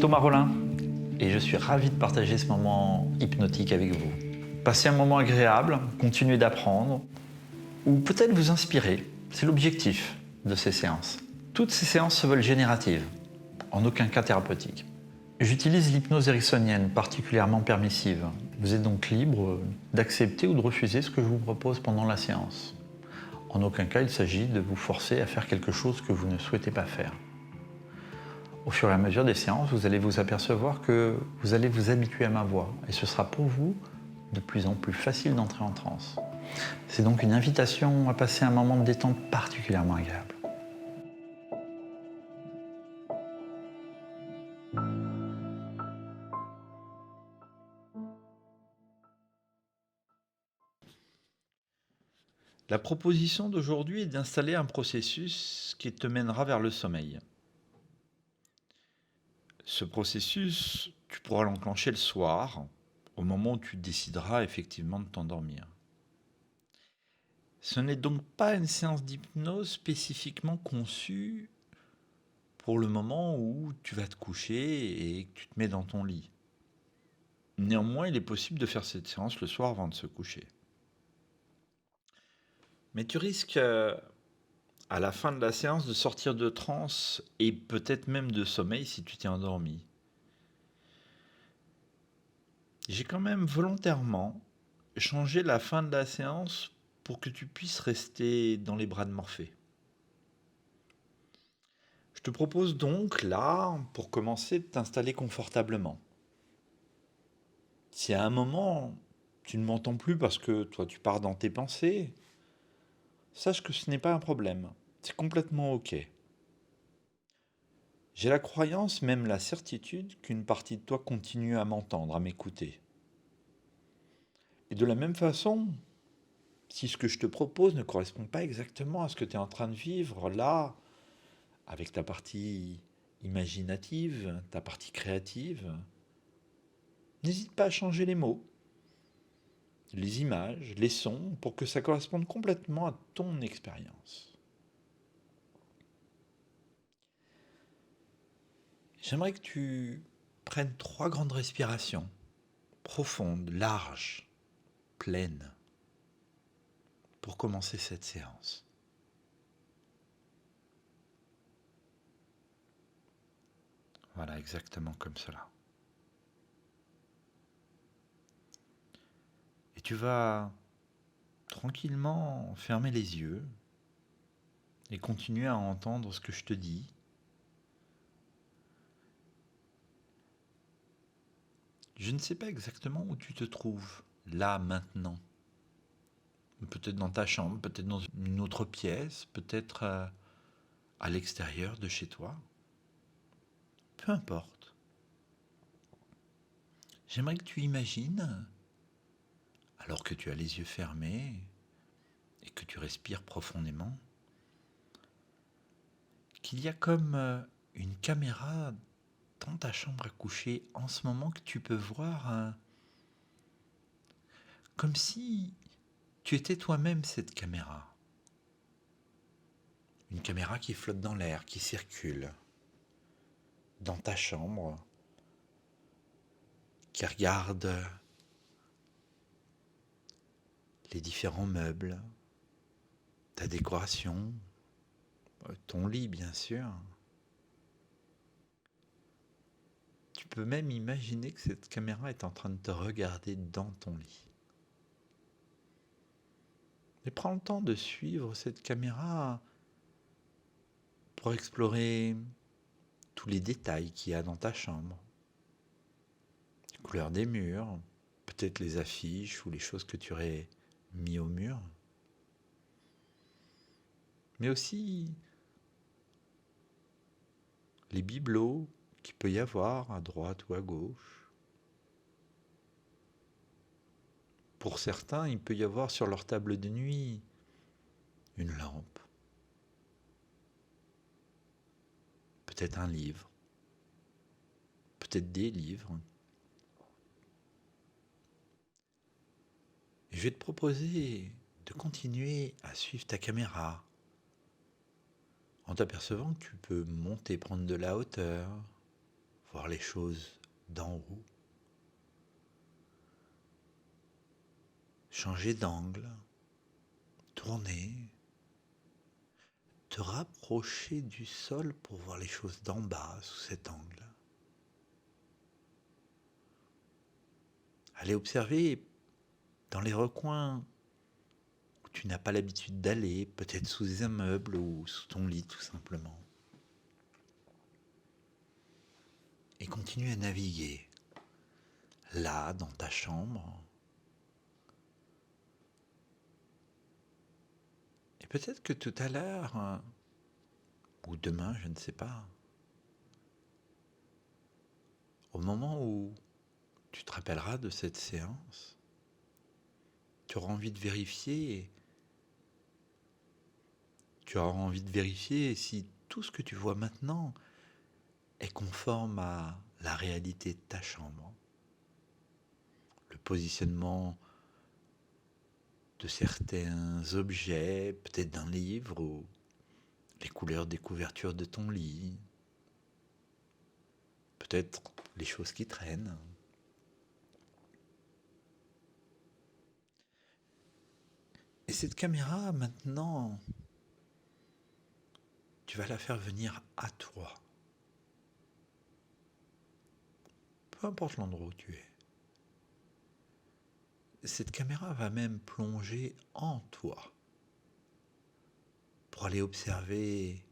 Thomas Rollin et je suis ravi de partager ce moment hypnotique avec vous. Passez un moment agréable, continuez d'apprendre ou peut-être vous inspirer. C'est l'objectif de ces séances. Toutes ces séances se veulent génératives, en aucun cas thérapeutiques. J'utilise l'hypnose ericksonienne, particulièrement permissive. Vous êtes donc libre d'accepter ou de refuser ce que je vous propose pendant la séance. En aucun cas, il s'agit de vous forcer à faire quelque chose que vous ne souhaitez pas faire. Au fur et à mesure des séances, vous allez vous apercevoir que vous allez vous habituer à ma voix et ce sera pour vous de plus en plus facile d'entrer en transe. C'est donc une invitation à passer un moment de détente particulièrement agréable. La proposition d'aujourd'hui est d'installer un processus qui te mènera vers le sommeil. Ce processus, tu pourras l'enclencher le soir, au moment où tu décideras effectivement de t'endormir. Ce n'est donc pas une séance d'hypnose spécifiquement conçue pour le moment où tu vas te coucher et que tu te mets dans ton lit. Néanmoins, il est possible de faire cette séance le soir avant de se coucher. Mais tu risques à la fin de la séance de sortir de transe et peut-être même de sommeil si tu t'es endormi. J'ai quand même volontairement changé la fin de la séance pour que tu puisses rester dans les bras de Morphée. Je te propose donc là, pour commencer, de t'installer confortablement. Si à un moment tu ne m'entends plus parce que toi tu pars dans tes pensées, sache que ce n'est pas un problème. C'est complètement ok. J'ai la croyance, même la certitude, qu'une partie de toi continue à m'entendre, à m'écouter. Et de la même façon, si ce que je te propose ne correspond pas exactement à ce que tu es en train de vivre là, avec ta partie imaginative, ta partie créative, n'hésite pas à changer les mots, les images, les sons, pour que ça corresponde complètement à ton expérience. J'aimerais que tu prennes 3 grandes respirations, profondes, larges, pleines, pour commencer cette séance. Voilà, exactement comme cela. Et tu vas tranquillement fermer les yeux et continuer à entendre ce que je te dis. Je ne sais pas exactement où tu te trouves, là, maintenant. Peut-être dans ta chambre, peut-être dans une autre pièce, peut-être à l'extérieur de chez toi. Peu importe. J'aimerais que tu imagines, alors que tu as les yeux fermés et que tu respires profondément, qu'il y a comme une caméra dans ta chambre à coucher en ce moment que tu peux voir comme si tu étais toi-même cette caméra. Une caméra qui flotte dans l'air, qui circule dans ta chambre, qui regarde les différents meubles, ta décoration, ton lit bien sûr. Tu peux même imaginer que cette caméra est en train de te regarder dans ton lit. Et prends le temps de suivre cette caméra pour explorer tous les détails qu'il y a dans ta chambre. Les couleurs des murs, peut-être les affiches ou les choses que tu aurais mis au mur. Mais aussi les bibelots qu'il peut y avoir à droite ou à gauche. Pour certains, il peut y avoir sur leur table de nuit une lampe, peut-être un livre, peut-être des livres. Et je vais te proposer de continuer à suivre ta caméra en t'apercevant que tu peux monter, prendre de la hauteur, voir les choses d'en haut. Changer d'angle, tourner, te rapprocher du sol pour voir les choses d'en bas sous cet angle. Aller observer dans les recoins où tu n'as pas l'habitude d'aller, peut-être sous un meuble ou sous ton lit tout simplement. Et continue à naviguer, là, dans ta chambre. Et peut-être que tout à l'heure, ou demain, je ne sais pas, au moment où tu te rappelleras de cette séance, tu auras envie de vérifier, si tout ce que tu vois maintenant est conforme à la réalité de ta chambre. Le positionnement de certains objets, peut-être d'un livre, ou les couleurs des couvertures de ton lit, peut-être les choses qui traînent. Et cette caméra, maintenant, tu vas la faire venir à toi. Peu importe l'endroit où tu es. Cette caméra va même plonger en toi pour aller observer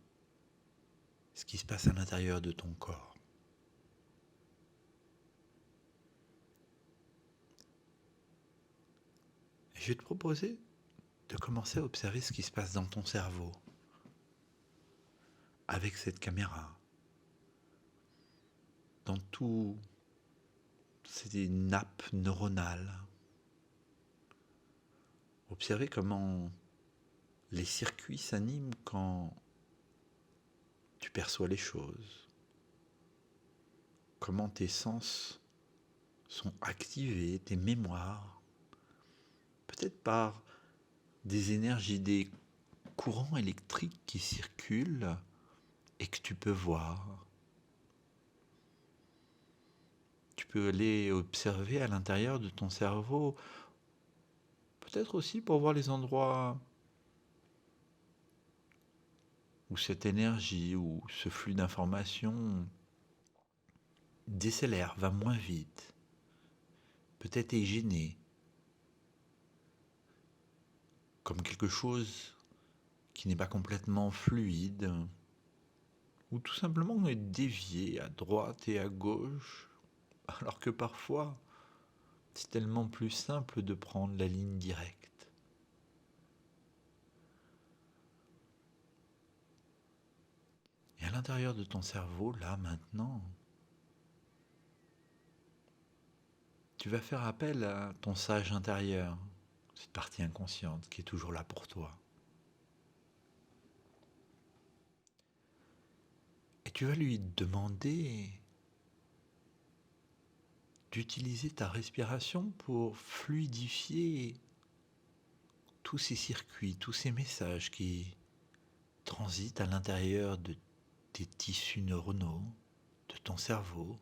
ce qui se passe à l'intérieur de ton corps. Et je vais te proposer de commencer à observer ce qui se passe dans ton cerveau avec cette caméra, dans tout ces nappes neuronales. Observez comment les circuits s'animent quand tu perçois les choses, comment tes sens sont activés, tes mémoires, peut-être par des énergies, des courants électriques qui circulent et que tu peux voir. Tu peux aller observer à l'intérieur de ton cerveau, peut-être aussi pour voir les endroits où cette énergie, où ce flux d'informations décélère, va moins vite, peut-être est gêné, comme quelque chose qui n'est pas complètement fluide, ou tout simplement est dévié à droite et à gauche, alors que parfois c'est tellement plus simple de prendre la ligne directe. Et à l'intérieur de ton cerveau, là, maintenant, tu vas faire appel à ton sage intérieur, cette partie inconsciente qui est toujours là pour toi. Et tu vas lui demander d'utiliser ta respiration pour fluidifier tous ces circuits, tous ces messages qui transitent à l'intérieur de tes tissus neuronaux, de ton cerveau,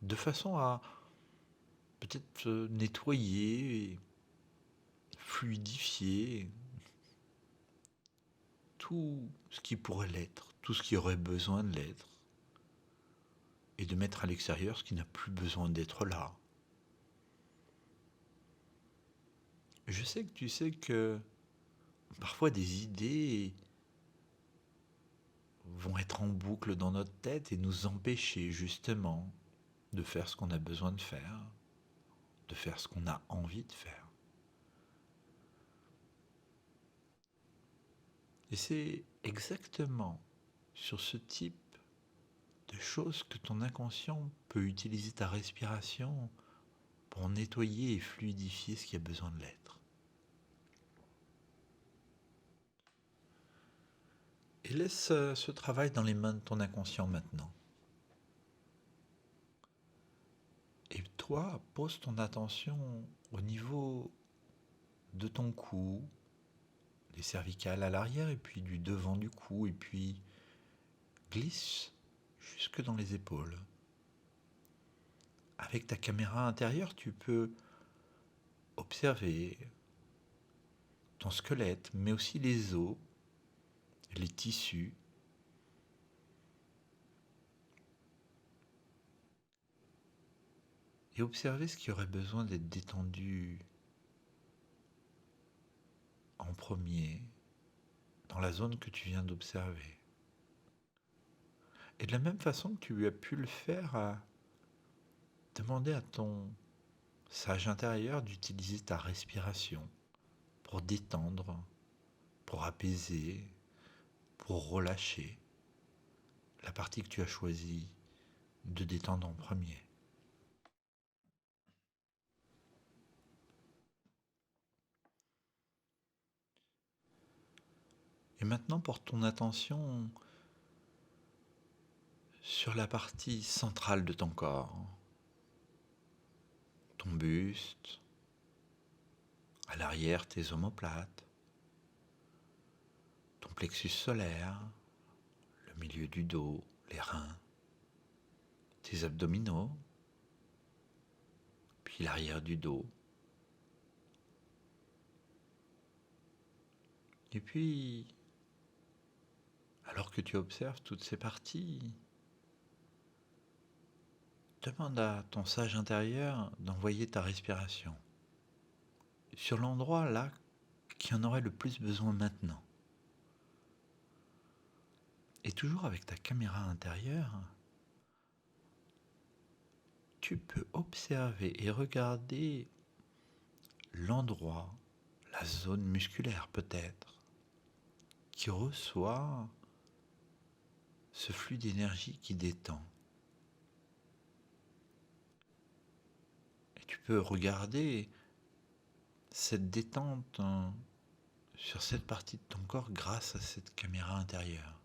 de façon à peut-être nettoyer, fluidifier tout ce qui pourrait l'être, tout ce qui aurait besoin de l'être, et de mettre à l'extérieur ce qui n'a plus besoin d'être là. Je sais que tu sais que parfois des idées vont être en boucle dans notre tête et nous empêcher justement de faire ce qu'on a besoin de faire ce qu'on a envie de faire. Et c'est exactement sur ce type de choses que ton inconscient peut utiliser ta respiration pour nettoyer et fluidifier ce qui a besoin de l'être. Et laisse ce travail dans les mains de ton inconscient maintenant. Et toi, pose ton attention au niveau de ton cou, des cervicales à l'arrière et puis du devant du cou, et puis glisse jusque dans les épaules. Avec ta caméra intérieure, tu peux observer ton squelette, mais aussi les os, les tissus. Et observer ce qui aurait besoin d'être détendu en premier dans la zone que tu viens d'observer. Et de la même façon que tu as pu le faire, à demander à ton sage intérieur d'utiliser ta respiration pour détendre, pour apaiser, pour relâcher la partie que tu as choisi de détendre en premier. Et maintenant, porte ton attention sur la partie centrale de ton corps, ton buste, à l'arrière tes omoplates, ton plexus solaire, le milieu du dos, les reins, tes abdominaux, puis l'arrière du dos. Et puis, alors que tu observes toutes ces parties, demande à ton sage intérieur d'envoyer ta respiration sur l'endroit là qui en aurait le plus besoin maintenant. Et toujours avec ta caméra intérieure, tu peux observer et regarder l'endroit, la zone musculaire peut-être, qui reçoit ce flux d'énergie qui détend. Et tu peux regarder cette détente sur cette partie de ton corps grâce à cette caméra intérieure.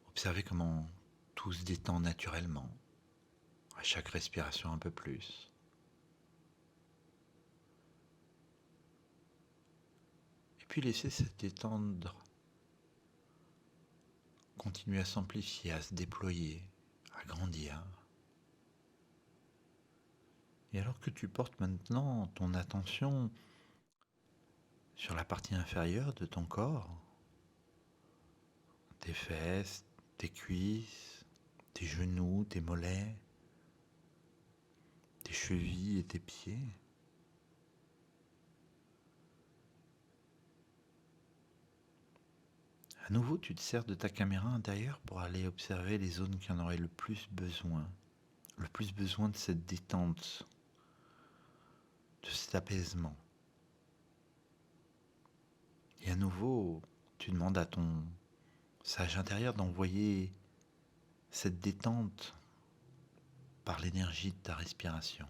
Observez comment tout se détend naturellement, à chaque respiration un peu plus. Et puis laissez cette détente continuer à s'amplifier, à se déployer, à grandir. Et alors que tu portes maintenant ton attention sur la partie inférieure de ton corps, tes fesses, tes cuisses, tes genoux, tes mollets, tes chevilles et tes pieds, à nouveau tu te sers de ta caméra intérieure pour aller observer les zones qui en auraient le plus besoin de cette détente, de cet apaisement. Et à nouveau, tu demandes à ton sage intérieur d'envoyer cette détente par l'énergie de ta respiration.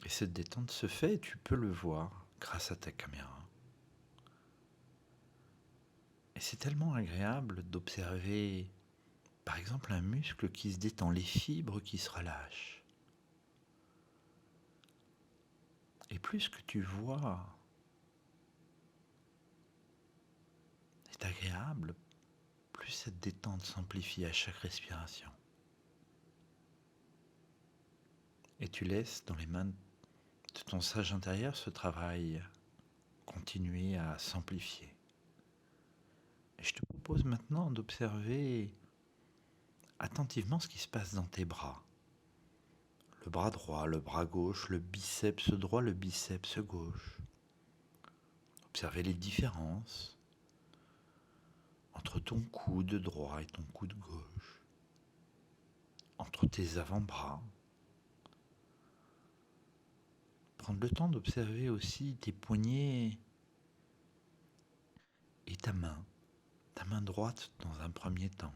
Et cette détente se fait, et tu peux le voir grâce à ta caméra. Et c'est tellement agréable d'observer, par exemple, un muscle qui se détend, les fibres qui se relâchent. Et plus que tu vois est agréable, plus cette détente s'amplifie à chaque respiration. Et tu laisses dans les mains de ton sage intérieur ce travail continuer à s'amplifier. Et je te propose maintenant d'observer attentivement ce qui se passe dans tes bras. Le bras droit, le bras gauche, le biceps droit, le biceps gauche. Observez les différences entre ton coude droit et ton coude gauche, entre tes avant-bras. Prendre le temps d'observer aussi tes poignets et ta main droite dans un premier temps,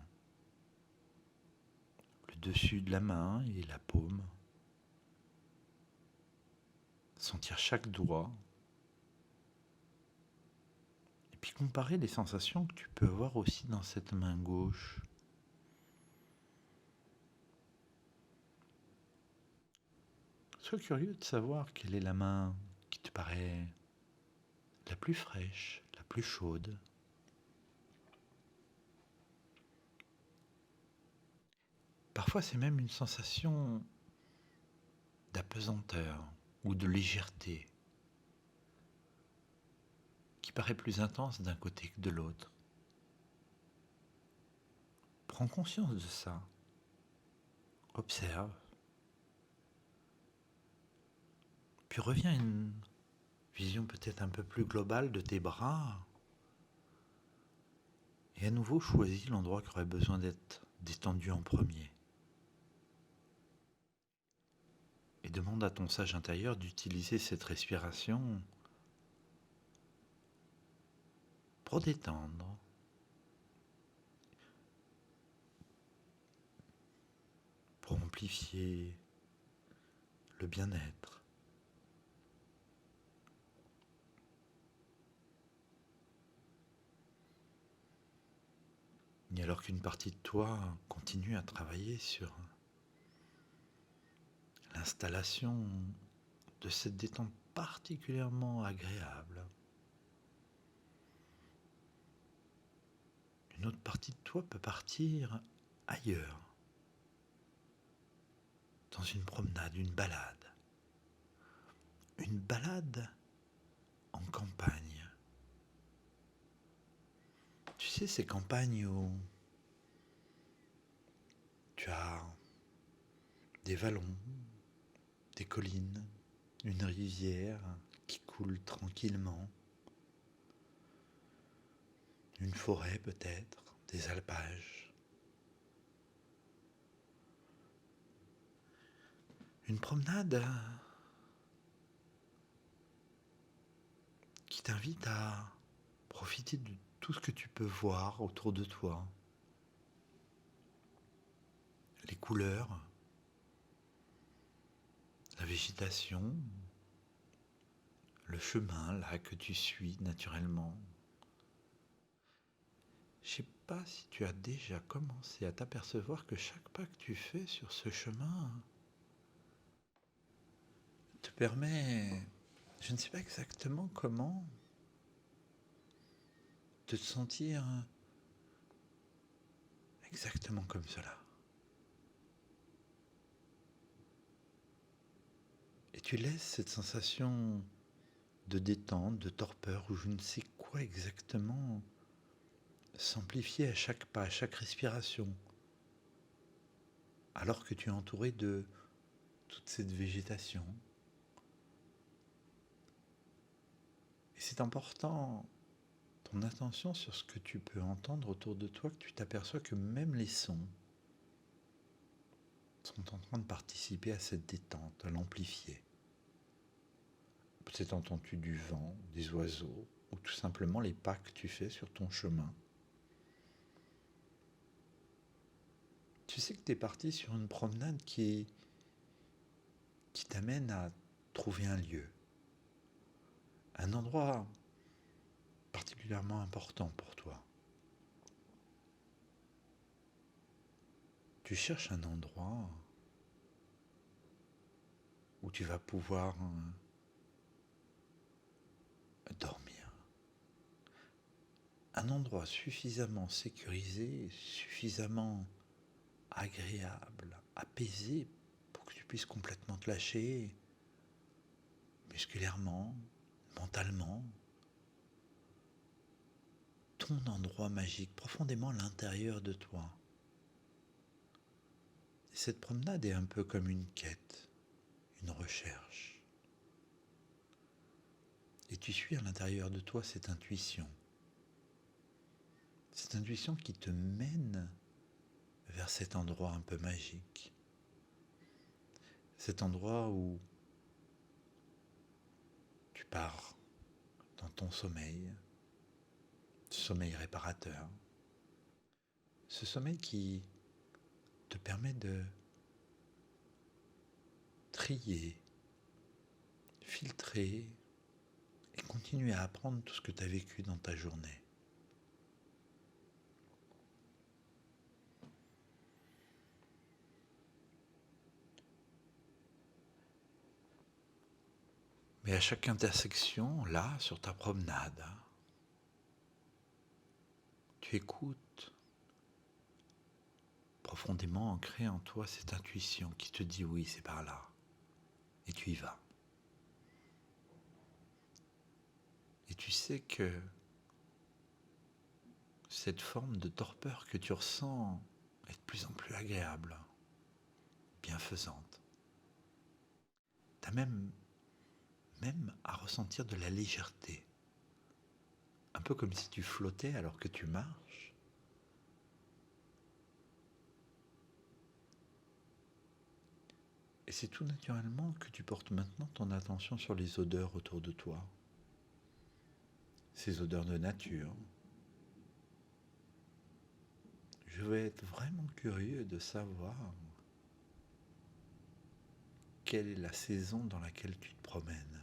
le dessus de la main et la paume. Sentir chaque doigt. Et puis comparer les sensations que tu peux avoir aussi dans cette main gauche. Sois curieux de savoir quelle est la main qui te paraît la plus fraîche, la plus chaude. Parfois, c'est même une sensation d'apesanteur ou de légèreté qui paraît plus intense d'un côté que de l'autre. Prends conscience de ça. Observe. Puis reviens à une vision peut-être un peu plus globale de tes bras. Et à nouveau, choisis l'endroit qui aurait besoin d'être détendu en premier. Et demande à ton sage intérieur d'utiliser cette respiration pour détendre, pour amplifier le bien-être. Et alors qu'une partie de toi continue à travailler sur l'installation de cette détente particulièrement agréable, une autre partie de toi peut partir ailleurs, dans une promenade, une balade en campagne. Tu sais, ces campagnes où tu as des vallons, des collines, une rivière qui coule tranquillement, une forêt peut-être, des alpages. Une promenade qui t'invite à profiter de tout ce que tu peux voir autour de toi. Les couleurs, la végétation, le chemin là que tu suis naturellement. Je ne sais pas si tu as déjà commencé à t'apercevoir que chaque pas que tu fais sur ce chemin te permet, je ne sais pas exactement comment, de te sentir exactement comme cela. Et tu laisses cette sensation de détente, de torpeur, ou je ne sais quoi exactement, s'amplifier à chaque pas, à chaque respiration, alors que tu es entouré de toute cette végétation. Et c'est important, ton attention sur ce que tu peux entendre autour de toi, que tu t'aperçois que même les sons sont en train de participer à cette détente, à l'amplifier. Peut-être entends-tu du vent, des oiseaux, ou tout simplement les pas que tu fais sur ton chemin. Tu sais que tu es parti sur une promenade qui t'amène à trouver un lieu, un endroit particulièrement important pour toi. Tu cherches un endroit où tu vas pouvoir dormir. Un endroit suffisamment sécurisé, suffisamment agréable, apaisé pour que tu puisses complètement te lâcher musculairement, mentalement. Ton endroit magique, profondément à l'intérieur de toi. Et cette promenade est un peu comme une quête, une recherche. Et tu suis à l'intérieur de toi cette intuition. Cette intuition qui te mène vers cet endroit un peu magique. Cet endroit où tu pars dans ton sommeil, sommeil réparateur. Ce sommeil qui te permet de trier, filtrer et continuer à apprendre tout ce que tu as vécu dans ta journée. Mais à chaque intersection, là, sur ta promenade, tu écoutes profondément ancrée en toi cette intuition qui te dit oui, c'est par là. Et tu y vas. Et tu sais que cette forme de torpeur que tu ressens est de plus en plus agréable, bienfaisante. Tu as même à ressentir de la légèreté. Un peu comme si tu flottais alors que tu marches. Et c'est tout naturellement que tu portes maintenant ton attention sur les odeurs autour de toi. Ces odeurs de nature. Je vais être vraiment curieux de savoir quelle est la saison dans laquelle tu te promènes.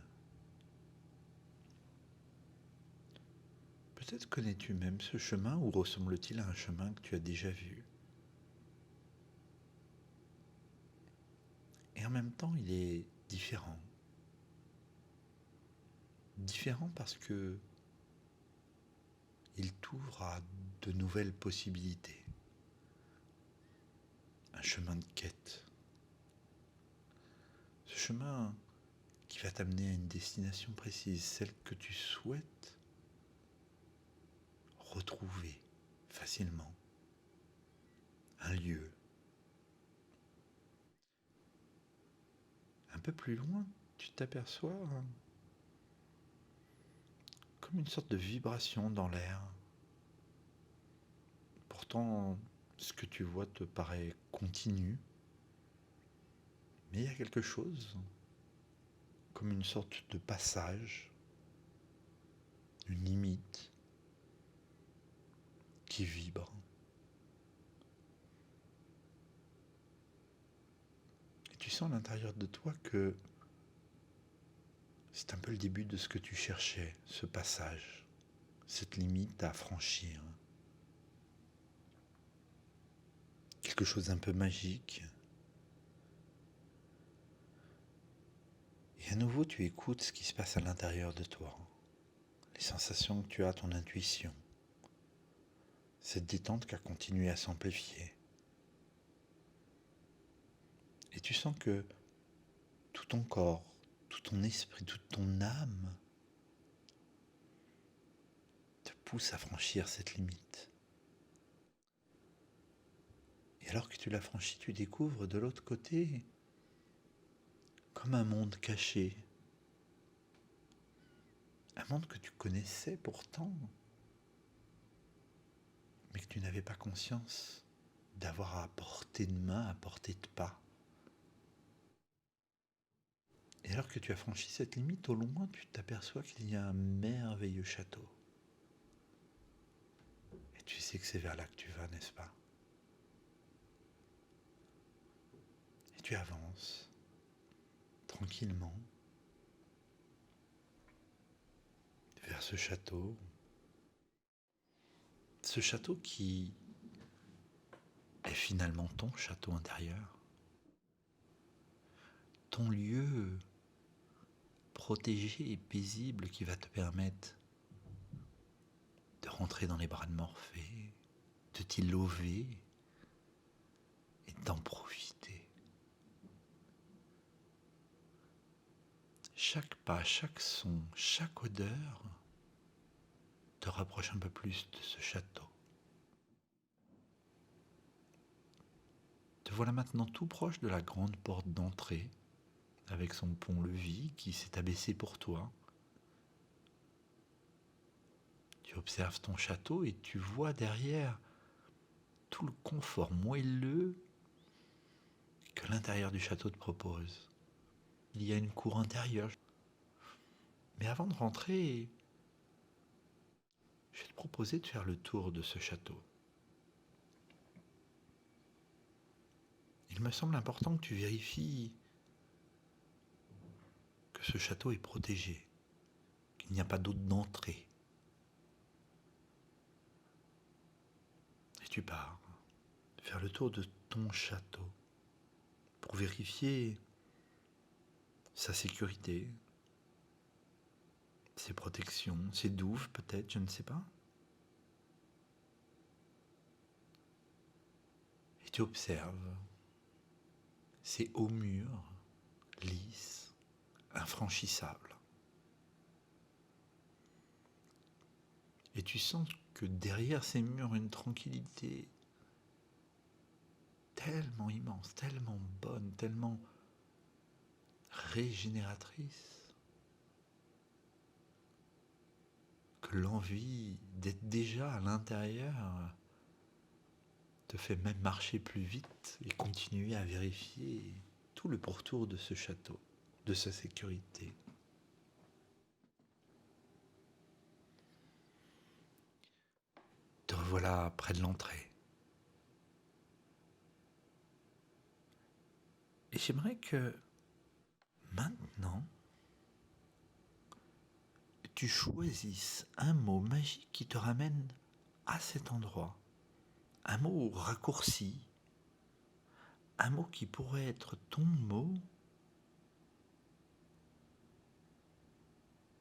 Peut-être connais-tu même ce chemin ou ressemble-t-il à un chemin que tu as déjà vu? Et en même temps, il est différent. Différent parce que il t'ouvre à de nouvelles possibilités. Un chemin de quête. Ce chemin qui va t'amener à une destination précise, celle que tu souhaites retrouver facilement. Un lieu. Un peu plus loin, tu t'aperçois comme une sorte de vibration dans l'air. Pourtant, ce que tu vois te paraît continu, mais il y a quelque chose, comme une sorte de passage, une limite qui vibre. Et tu sens à l'intérieur de toi que c'est un peu le début de ce que tu cherchais, ce passage, cette limite à franchir. Quelque chose d'un peu magique. Et à nouveau, tu écoutes ce qui se passe à l'intérieur de toi, les sensations que tu as, ton intuition, cette détente qui a continué à s'amplifier. Et tu sens que tout ton corps, tout ton esprit, toute ton âme te pousse à franchir cette limite. Et alors que tu l'as franchie, tu découvres de l'autre côté comme un monde caché. Un monde que tu connaissais pourtant, mais que tu n'avais pas conscience d'avoir à portée de main, à portée de pas. Et alors que tu as franchi cette limite, au loin, tu t'aperçois qu'il y a un merveilleux château. Et tu sais que c'est vers là que tu vas, n'est-ce pas? Et tu avances tranquillement vers ce château. Ce château qui est finalement ton château intérieur. Ton lieu protégé et paisible qui va te permettre de rentrer dans les bras de Morphée, de t'y lever et d'en profiter. Chaque pas, chaque son, chaque odeur te rapproche un peu plus de ce château. Te voilà maintenant tout proche de la grande porte d'entrée, avec son pont-levis qui s'est abaissé pour toi. Tu observes ton château et tu vois derrière tout le confort moelleux que l'intérieur du château te propose. Il y a une cour intérieure. Mais avant de rentrer, je vais te proposer de faire le tour de ce château. Il me semble important que tu vérifies que ce château est protégé, qu'il n'y a pas d'autre d'entrée. Et tu pars faire le tour de ton château pour vérifier sa sécurité, ses protections, ses douves peut-être, je ne sais pas. Et tu observes ces hauts murs, lisses, infranchissables. Et tu sens que derrière ces murs, une tranquillité tellement immense, tellement bonne, tellement régénératrice, que l'envie d'être déjà à l'intérieur te fait même marcher plus vite et continuer à vérifier tout le pourtour de ce château, de sa sécurité. Te revoilà près de l'entrée. Et j'aimerais que maintenant, tu choisisses un mot magique qui te ramène à cet endroit. Un mot raccourci. Un mot qui pourrait être ton mot.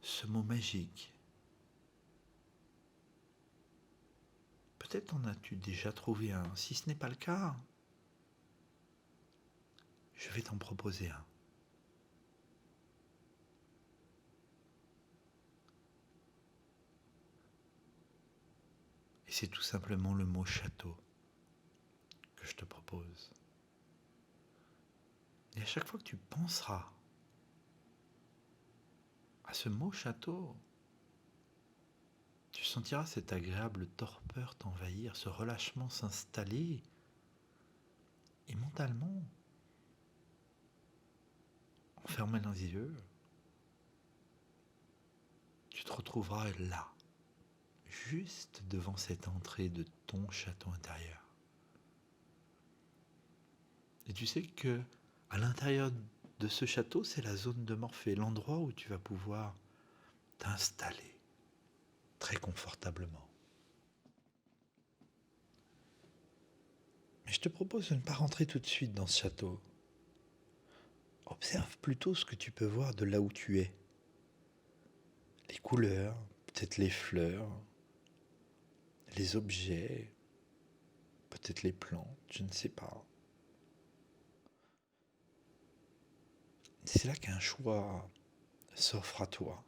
Ce mot magique. Peut-être en as-tu déjà trouvé un. Si ce n'est pas le cas, je vais t'en proposer un. Et c'est tout simplement le mot château que je te propose. Et à chaque fois que tu penseras à ce mot château, tu sentiras cette agréable torpeur t'envahir, ce relâchement s'installer, et mentalement, en fermant les yeux, tu te retrouveras là, juste devant cette entrée de ton château intérieur. Et tu sais que à l'intérieur de ce château, c'est la zone de Morphée, l'endroit où tu vas pouvoir t'installer très confortablement. Mais je te propose de ne pas rentrer tout de suite dans ce château. Observe plutôt ce que tu peux voir de là où tu es. Les couleurs, peut-être les fleurs, les objets, peut-être les plantes, je ne sais pas. C'est là qu'un choix s'offre à toi.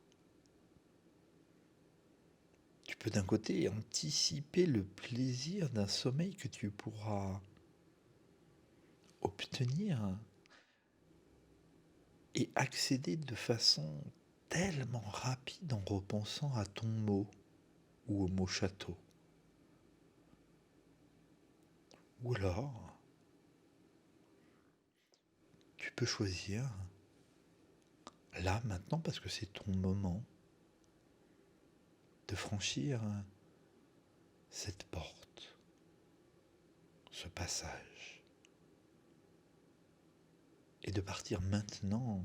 Tu peux d'un côté anticiper le plaisir d'un sommeil que tu pourras obtenir et accéder de façon tellement rapide en repensant à ton mot ou au mot château. Ou alors, tu peux choisir, là, maintenant, parce que c'est ton moment, de franchir cette porte, ce passage, et de partir maintenant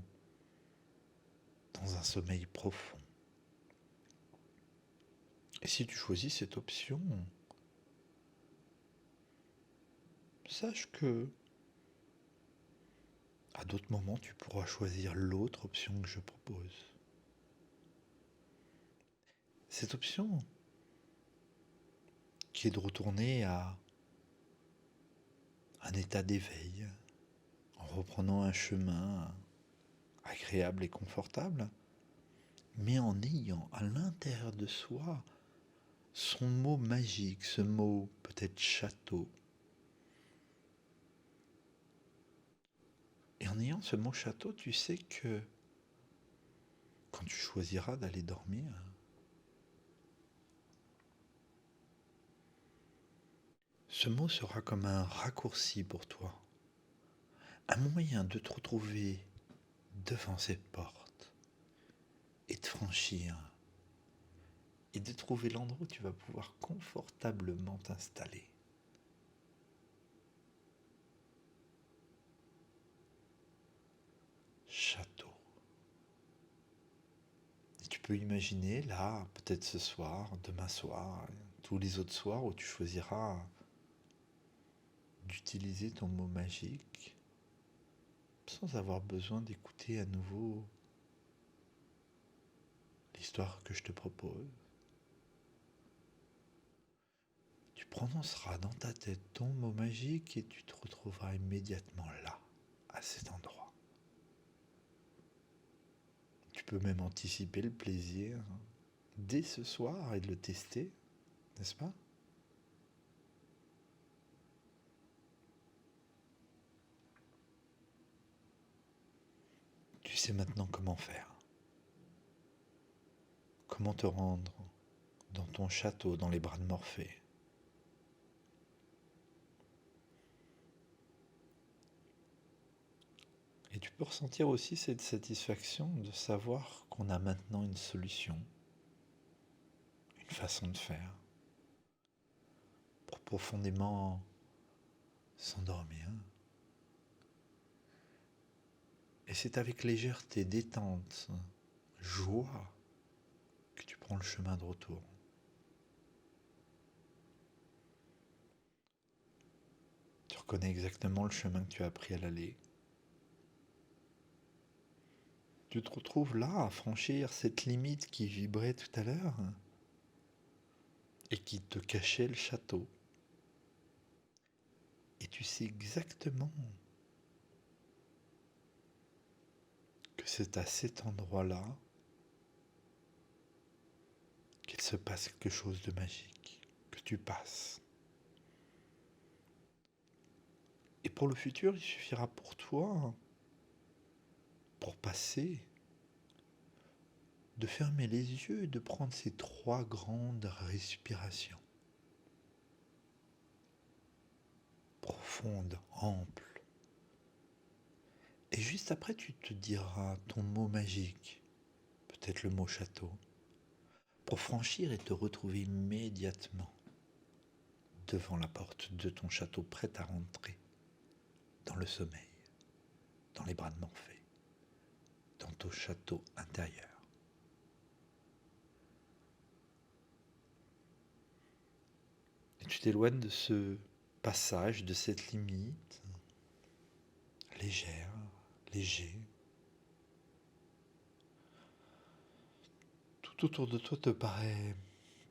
dans un sommeil profond. Et si tu choisis cette option, sache que à d'autres moments, tu pourras choisir l'autre option que je propose. Cette option qui est de retourner à un état d'éveil en reprenant un chemin agréable et confortable, mais en ayant à l'intérieur de soi son mot magique, ce mot peut-être château. Et en ayant ce mot château, tu sais que quand tu choisiras d'aller dormir, ce mot sera comme un raccourci pour toi, un moyen de te retrouver devant cette porte et de franchir et de trouver l'endroit où tu vas pouvoir confortablement t'installer. Château. Et tu peux imaginer là, peut-être ce soir, demain soir, tous les autres soirs où tu choisiras d'utiliser ton mot magique sans avoir besoin d'écouter à nouveau l'histoire que je te propose, tu prononceras dans ta tête ton mot magique et tu te retrouveras immédiatement là, à cet endroit. Tu peux même anticiper le plaisir dès ce soir et de le tester, n'est-ce pas? Tu sais maintenant comment faire. Comment te rendre dans ton château, dans les bras de Morphée. Et tu peux ressentir aussi cette satisfaction de savoir qu'on a maintenant une solution, une façon de faire, pour profondément s'endormir. Et c'est avec légèreté, détente, joie que tu prends le chemin de retour. Tu reconnais exactement le chemin que tu as pris à l'aller. Tu te retrouves là à franchir cette limite qui vibrait tout à l'heure et qui te cachait le château. Et tu sais exactement que c'est à cet endroit-là qu'il se passe quelque chose de magique, que tu passes. Et pour le futur, il suffira pour toi, pour passer, de fermer les yeux et de prendre ces 3 grandes respirations. Profondes, amples. Et juste après, tu te diras ton mot magique, peut-être le mot château, pour franchir et te retrouver immédiatement devant la porte de ton château, prêt à rentrer dans le sommeil, dans les bras de Morphée, dans ton château intérieur. Et tu t'éloignes de ce passage, de cette limite, légère, léger. Tout autour de toi te paraît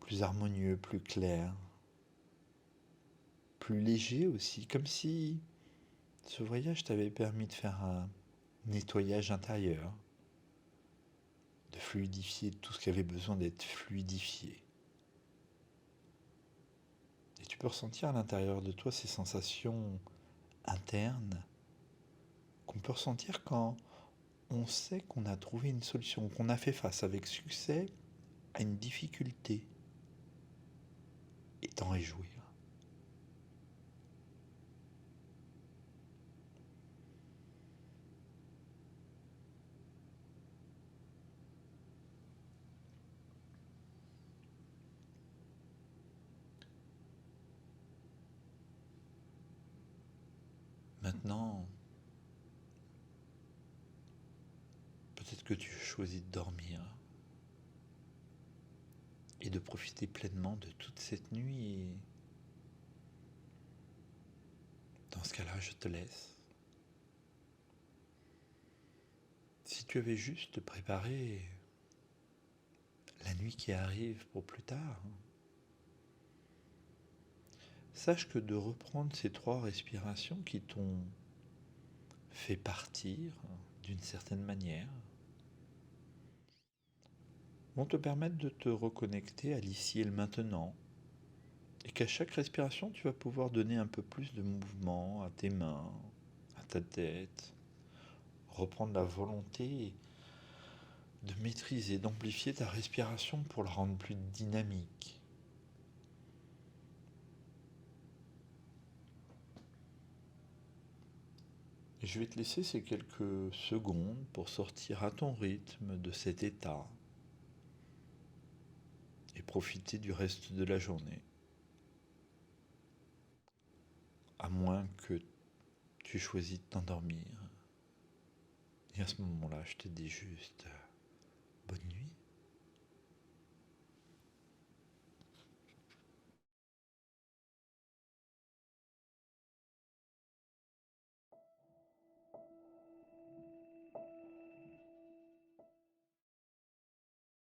plus harmonieux, plus clair, plus léger aussi, comme si ce voyage t'avait permis de faire un nettoyage intérieur, de fluidifier tout ce qui avait besoin d'être fluidifié. Et tu peux ressentir à l'intérieur de toi ces sensations internes qu'on peut ressentir quand on sait qu'on a trouvé une solution, qu'on a fait face avec succès à une difficulté et t'en réjouir. Maintenant, peut-être que tu choisis de dormir et de profiter pleinement de toute cette nuit. Et dans ce cas-là, je te laisse. Si tu avais juste préparé la nuit qui arrive pour plus tard, sache que de reprendre ces 3 respirations qui t'ont fait partir d'une certaine manière vont te permettre de te reconnecter à l'ici et le maintenant, et qu'à chaque respiration, tu vas pouvoir donner un peu plus de mouvement à tes mains, à ta tête, reprendre la volonté de maîtriser, d'amplifier ta respiration pour la rendre plus dynamique. Et je vais te laisser ces quelques secondes pour sortir à ton rythme de cet état et profiter du reste de la journée. À moins que tu choisis de t'endormir. Et à ce moment-là, je te dis juste bonne nuit.